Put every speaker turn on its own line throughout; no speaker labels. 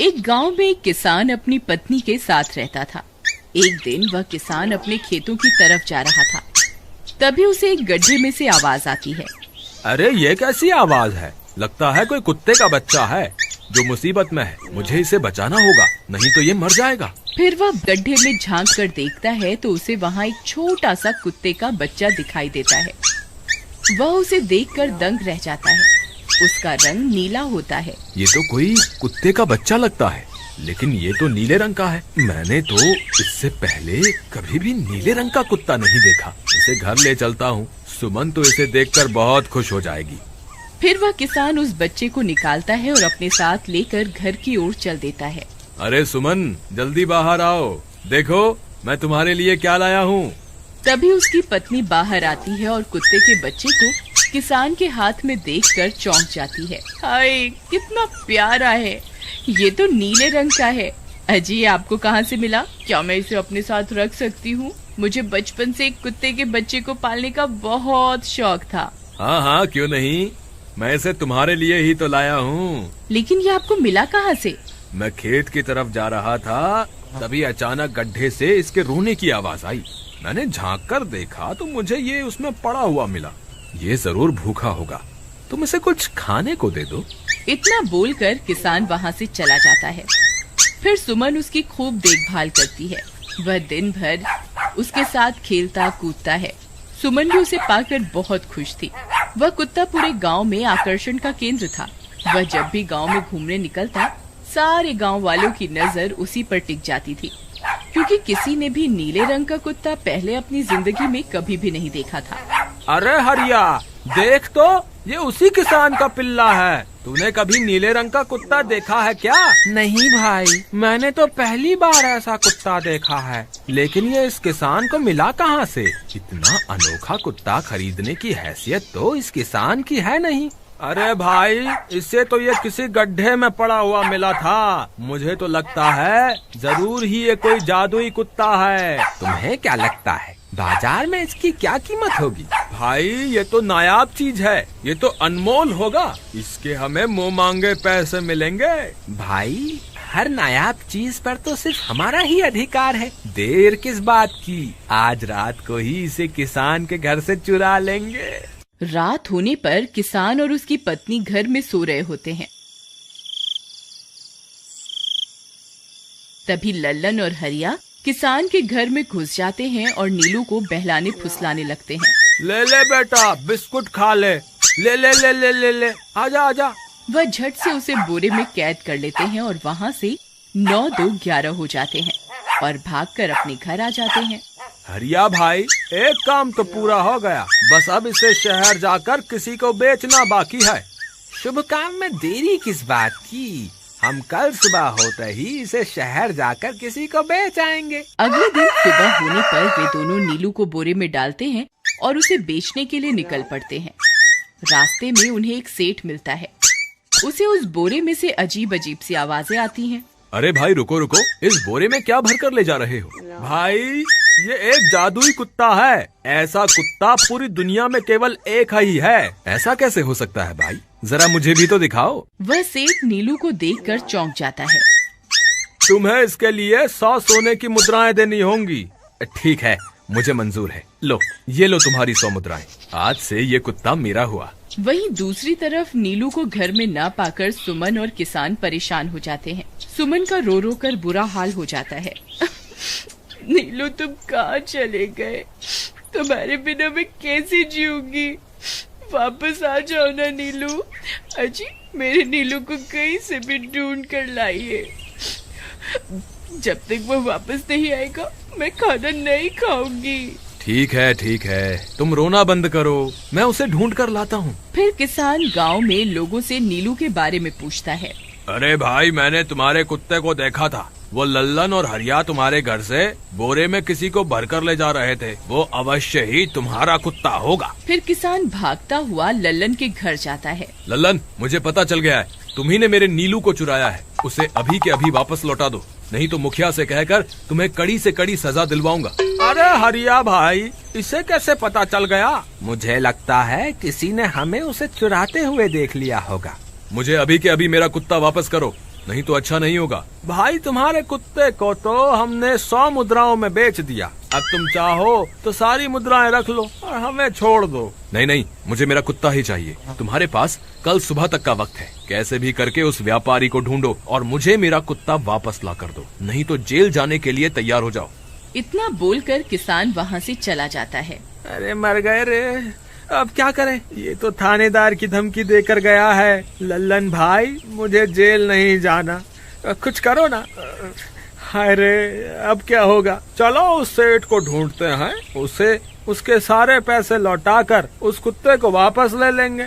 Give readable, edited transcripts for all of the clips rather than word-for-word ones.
एक गांव में एक किसान अपनी पत्नी के साथ रहता था। एक दिन वह किसान अपने खेतों की तरफ जा रहा था। तभी उसे एक गड्ढे में से आवाज आती है।
अरे ये कैसी आवाज है? लगता है कोई कुत्ते का बच्चा है जो मुसीबत में है। मुझे इसे बचाना होगा, नहीं तो ये मर जाएगा।
फिर वह गड्ढे में झांक कर देखता है तो उसे वहाँ एक छोटा सा कुत्ते का बच्चा दिखाई देता है। वह उसे देखकर दंग रह जाता है। उसका रंग नीला होता है।
ये तो कोई कुत्ते का बच्चा लगता है, लेकिन ये तो नीले रंग का है। मैंने तो इससे पहले कभी भी नीले रंग का कुत्ता नहीं देखा। इसे घर ले चलता हूँ, सुमन तो इसे देखकर बहुत खुश हो जाएगी।
फिर वह किसान उस बच्चे को निकालता है और अपने साथ लेकर घर की ओर चल देता है।
अरे सुमन, जल्दी बाहर आओ, देखो मैं तुम्हारे लिए क्या लाया हूँ।
तभी उसकी पत्नी बाहर आती है और कुत्ते के बच्चे को किसान के हाथ में देखकर चौंक जाती है। हाय, कितना प्यारा है, ये तो नीले रंग का है। अजी, ये आपको कहाँ से मिला? क्या मैं इसे अपने साथ रख सकती हूँ? मुझे बचपन से एक कुत्ते के बच्चे को पालने का बहुत शौक था।
हाँ हाँ, क्यों नहीं, मैं इसे तुम्हारे लिए ही तो लाया हूँ।
लेकिन ये आपको मिला कहाँ से?
मैं खेत की तरफ जा रहा था, तभी अचानक गड्ढे से इसके रोने की आवाज आई। मैंने झांक कर देखा तो मुझे ये उसमें पड़ा हुआ मिला। ये जरूर भूखा होगा, तुम इसे कुछ खाने को दे दो।
इतना बोलकर किसान वहाँ से चला जाता है। फिर सुमन उसकी खूब देखभाल करती है। वह दिन भर उसके साथ खेलता कूदता है। सुमन भी उसे पाकर बहुत खुश थी। वह कुत्ता पूरे गांव में आकर्षण का केंद्र था। वह जब भी गांव में घूमने निकलता, सारे गांव वालों की नजर उसी पर टिक जाती थी, क्योंकि किसी ने भी नीले रंग का कुत्ता पहले अपनी जिंदगी में कभी भी नहीं देखा था।
अरे हरिया, देख तो, ये उसी किसान का पिल्ला है। तूने कभी नीले रंग का कुत्ता देखा है क्या?
नहीं भाई, मैंने तो पहली बार ऐसा कुत्ता देखा है।
लेकिन ये इस किसान को मिला कहाँ से? इतना अनोखा कुत्ता खरीदने की हैसियत तो इस किसान की है नहीं। अरे भाई, इससे तो ये किसी गड्ढे में पड़ा हुआ मिला था। मुझे तो लगता है जरूर ही ये कोई जादुई कुत्ता है।
तुम्हें क्या लगता है बाजार में इसकी क्या कीमत होगी?
भाई, ये तो नायाब चीज है, ये तो अनमोल होगा। इसके हमें मुंह मांगे पैसे मिलेंगे।
भाई, हर नायाब चीज पर तो सिर्फ हमारा ही अधिकार है। देर किस बात की, आज रात को ही इसे किसान के घर से चुरा लेंगे।
रात होने पर किसान और उसकी पत्नी घर में सो रहे होते हैं। तभी लल्लन और हरिया किसान के घर में घुस जाते हैं और नीलू को बहलाने फुसलाने लगते हैं।
ले ले बेटा, बिस्कुट खा ले। ले ले ले ले ले ले, आजा आजा।
वह झट से उसे बोरे में कैद कर लेते हैं और वहाँ से 9-2-11 हो जाते हैं और भागकर अपने घर आ जाते हैं।
हरिया भाई, एक काम तो पूरा हो गया, बस अब इसे शहर जाकर किसी को बेचना बाकी है।
शुभ काम में देरी किस बात की? हम कल सुबह होते ही इसे शहर जाकर किसी को बेच आएंगे।
अगले दिन सुबह होने पर वे दोनों नीलू को बोरे में डालते हैं और उसे बेचने के लिए निकल पड़ते हैं। रास्ते में उन्हें एक सेठ मिलता है। उसे उस बोरे में से अजीब अजीब सी आवाजें आती हैं।
अरे भाई, रुको रुको, इस बोरे में क्या भर कर ले जा रहे हो? भाई, ये एक जादुई कुत्ता है। ऐसा कुत्ता पूरी दुनिया में केवल एक ही है। ऐसा कैसे हो सकता है भाई? जरा मुझे भी तो दिखाओ।
वह सेठ नीलू को देखकर चौंक जाता है।
तुम्हें इसके लिए 100 सोने की मुद्राएं देनी होंगी। ठीक है, मुझे मंजूर है। लो, ये लो तुम्हारी 100 मुद्राएं। आज से ये कुत्ता मेरा हुआ।
वहीं दूसरी तरफ नीलू को घर में न पाकर सुमन और किसान परेशान हो जाते हैं। सुमन का रो रो कर बुरा हाल हो जाता है। नीलू, तुम कहाँ चले गए? तुम्हारे बिना मैं कैसे जीऊंगी? वापस आ जाओ ना नीलू। अजी, मेरे नीलू को कहीं से भी ढूंढ कर लाइए। जब तक वो वापस नहीं आएगा, मैं खाना नहीं खाऊंगी।
ठीक है, तुम रोना बंद करो, मैं उसे ढूंढ कर लाता हूँ।
फिर किसान गांव में लोगों से नीलू के बारे में पूछता है।
अरे भाई, मैंने तुम्हारे कुत्ते को देखा था। वो लल्लन और हरिया तुम्हारे घर से बोरे में किसी को भरकर ले जा रहे थे। वो अवश्य ही तुम्हारा कुत्ता होगा।
फिर किसान भागता हुआ लल्लन के घर जाता है।
लल्लन, मुझे पता चल गया है, तुम्ही ने मेरे नीलू को चुराया है। उसे अभी के अभी वापस लौटा दो, नहीं तो मुखिया से कहकर तुम्हें कड़ी से कड़ी सजा दिलवाऊंगा। अरे हरिया भाई, इसे कैसे पता चल गया?
मुझे लगता है किसी ने हमें उसे चुराते हुए देख लिया होगा।
मुझे अभी के अभी मेरा कुत्ता वापस करो, नहीं तो अच्छा नहीं होगा। भाई तुम्हारे कुत्ते को तो हमने 100 मुद्राओं में बेच दिया, अब तुम चाहो तो सारी मुद्राएं रख लो और हमें छोड़ दो। नहीं नहीं, मुझे मेरा कुत्ता ही चाहिए। तुम्हारे पास कल सुबह तक का वक्त है, कैसे भी करके उस व्यापारी को ढूंढो और मुझे मेरा कुत्ता वापस ला कर दो, नहीं तो जेल जाने के लिए तैयार हो जाओ।
इतना बोलकर किसान वहाँ से चला जाता है।
अरे मर गए रे, अब क्या करें, ये तो थानेदार की धमकी देकर गया है। लल्लन भाई, मुझे जेल नहीं जाना, कुछ करो ना। हाय रे, अब क्या होगा। चलो उस सेठ को ढूंढते हैं, उसे उसके सारे पैसे लौटाकर उस कुत्ते को वापस ले लेंगे।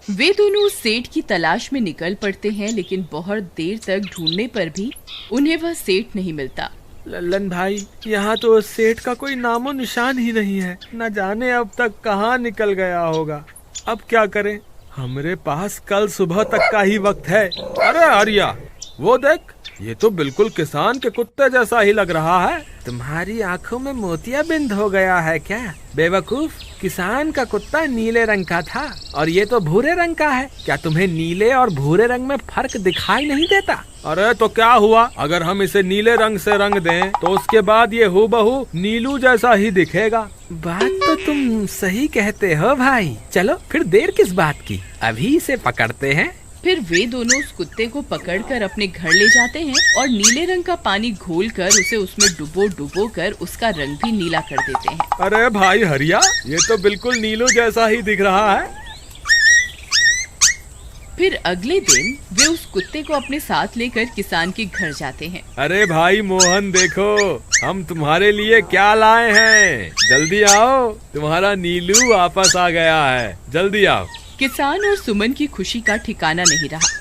वे दोनों उस सेठ की तलाश में निकल पड़ते हैं, लेकिन बहुत देर तक ढूंढने पर भी उन्हें वह सेठ नहीं मिलता।
लल्लन भाई, यहाँ तो सेठ का कोई नामो निशान ही नहीं है, न जाने अब तक कहाँ निकल गया होगा। अब क्या करें, हमारे पास कल सुबह तक का ही वक्त है। अरे आर्या, वो देख, ये तो बिल्कुल किसान के कुत्ते जैसा ही लग रहा है। तुम्हारी आंखों में मोतियाबिंद हो गया है क्या बेवकूफ? किसान का कुत्ता नीले रंग का था और ये तो भूरे रंग का है। क्या तुम्हें नीले और भूरे रंग में फर्क दिखाई नहीं देता? अरे तो क्या हुआ, अगर हम इसे नीले रंग से रंग दें तो उसके बाद ये हूबहू नीलू जैसा ही दिखेगा। बात तो तुम सही कहते हो भाई, चलो फिर देर किस बात की, अभी इसे पकड़ते हैं।
फिर वे दोनों उस कुत्ते को पकड़कर अपने घर ले जाते हैं और नीले रंग का पानी घोलकर उसे उसमें डुबो कर उसका रंग भी नीला कर देते हैं।
अरे भाई हरिया, ये तो बिल्कुल नीलू जैसा ही दिख रहा है।
फिर अगले दिन वे उस कुत्ते को अपने साथ लेकर किसान के घर जाते हैं।
अरे भाई मोहन, देखो हम तुम्हारे लिए क्या लाए हैं, जल्दी आओ, तुम्हारा नीलू वापस आ गया है, जल्दी आओ।
किसान और सुमन की खुशी का ठिकाना नहीं रहा।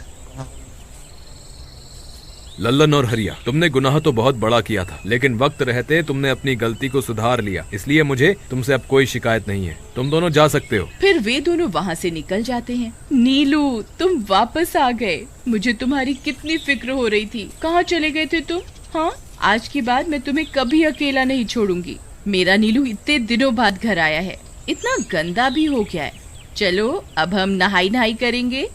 लल्लन और हरिया, तुमने गुनाह तो बहुत बड़ा किया था, लेकिन वक्त रहते तुमने अपनी गलती को सुधार लिया, इसलिए मुझे तुमसे अब कोई शिकायत नहीं है, तुम दोनों जा सकते हो।
फिर वे दोनों वहाँ से निकल जाते हैं। नीलू, तुम वापस आ गए, मुझे तुम्हारी कितनी फिक्र हो रही थी, कहाँ चले गए थे तुम? हाँ, आज के बाद मैं तुम्हें कभी अकेला नहीं छोड़ूंगी। मेरा नीलू इतने दिनों बाद घर आया है, इतना गंदा भी हो गया है। चलो अब हम नहाई करेंगे।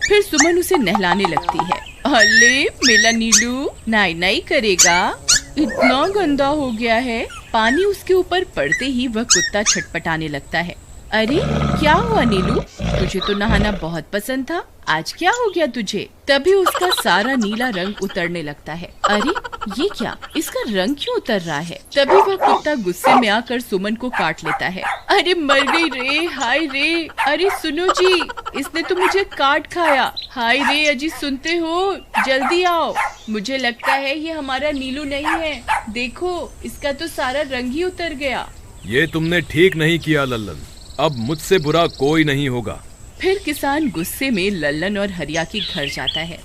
फिर सुमन उसे नहलाने लगती है। अले मेरा नीलू नहाई करेगा, इतना गंदा हो गया है। पानी उसके ऊपर पड़ते ही वह कुत्ता छटपटाने लगता है। अरे क्या हुआ नीलू, तुझे तो नहाना बहुत पसंद था, आज क्या हो गया तुझे? तभी उसका सारा नीला रंग उतरने लगता है। अरे ये क्या, इसका रंग क्यों उतर रहा है? तभी वह कुत्ता गुस्से में आकर सुमन को काट लेता है। अरे मर गई रे, हाय रे, अरे सुनो जी, इसने तो मुझे काट खाया। हाय रे अजी, सुनते हो, जल्दी आओ, मुझे लगता है ये हमारा नीलू नहीं है, देखो इसका तो सारा रंग ही उतर गया।
ये तुमने ठीक नहीं किया लल्लन, अब मुझसे बुरा कोई नहीं होगा।
फिर किसान गुस्से में लल्लन और हरिया के घर जाता है।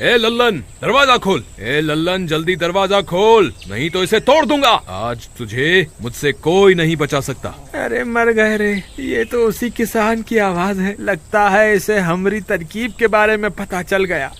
ए लल्लन, दरवाजा खोल, ए लल्लन जल्दी दरवाजा खोल, नहीं तो इसे तोड़ दूंगा। आज तुझे मुझसे कोई नहीं बचा सकता। अरे मर गए रे, ये तो उसी किसान की आवाज है, लगता है इसे हमारी तरकीब के बारे में पता चल गया।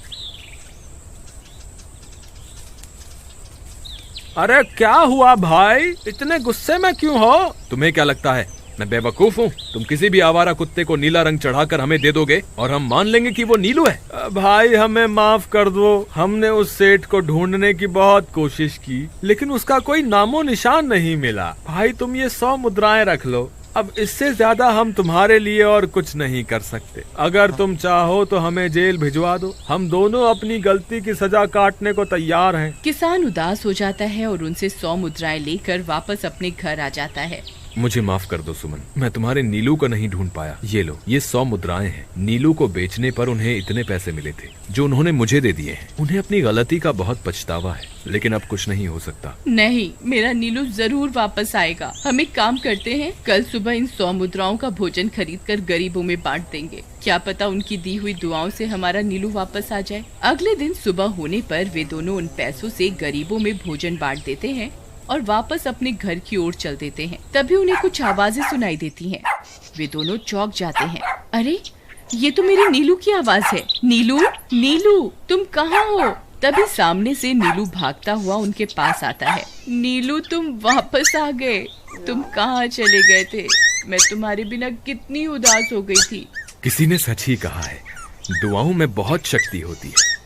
अरे क्या हुआ भाई, इतने गुस्से में क्यों हो? तुम्हें क्या लगता है मैं बेवकूफ हूँ? तुम किसी भी आवारा कुत्ते को नीला रंग चढ़ाकर हमें दे दोगे और हम मान लेंगे कि वो नीलू है? भाई हमें माफ कर दो, हमने उस सेठ को ढूंढने की बहुत कोशिश की, लेकिन उसका कोई नामो निशान नहीं मिला। भाई तुम ये 100 मुद्राएं रख लो, अब इससे ज्यादा हम तुम्हारे लिए और कुछ नहीं कर सकते। अगर तुम चाहो तो हमें जेल भिजवा दो, हम दोनों अपनी गलती की सजा काटने को तैयार हैं।
किसान उदास हो जाता है और उनसे 100 मुद्राएं लेकर वापस अपने घर आ जाता है।
मुझे माफ कर दो सुमन, मैं तुम्हारे नीलू को नहीं ढूंढ पाया। ये लो, ये 100 मुद्राएं हैं। नीलू को बेचने पर उन्हें इतने पैसे मिले थे जो उन्होंने मुझे दे दिए हैं। उन्हें अपनी गलती का बहुत पछतावा है, लेकिन अब कुछ नहीं हो सकता।
नहीं, मेरा नीलू जरूर वापस आएगा। हम एक काम करते हैं, कल सुबह इन 100 मुद्राओं का भोजन खरीदकर गरीबों में बांट देंगे। क्या पता उनकी दी हुई दुआओं से हमारा नीलू वापस आ जाए। अगले दिन सुबह होने पर वे दोनों उन पैसों से गरीबों में भोजन बांट देते हैं और वापस अपने घर की ओर चल देते हैं। तभी उन्हें कुछ आवाजें सुनाई देती हैं। वे दोनों चौंक जाते हैं। अरे ये तो मेरे नीलू की आवाज है। नीलू, नीलू तुम कहाँ हो? तभी सामने से नीलू भागता हुआ उनके पास आता है। नीलू तुम वापस आ गए, तुम कहाँ चले गए थे? मैं तुम्हारे बिना कितनी उदास हो गई थी।
किसी ने सच ही कहा है, दुआओं में बहुत शक्ति होती है।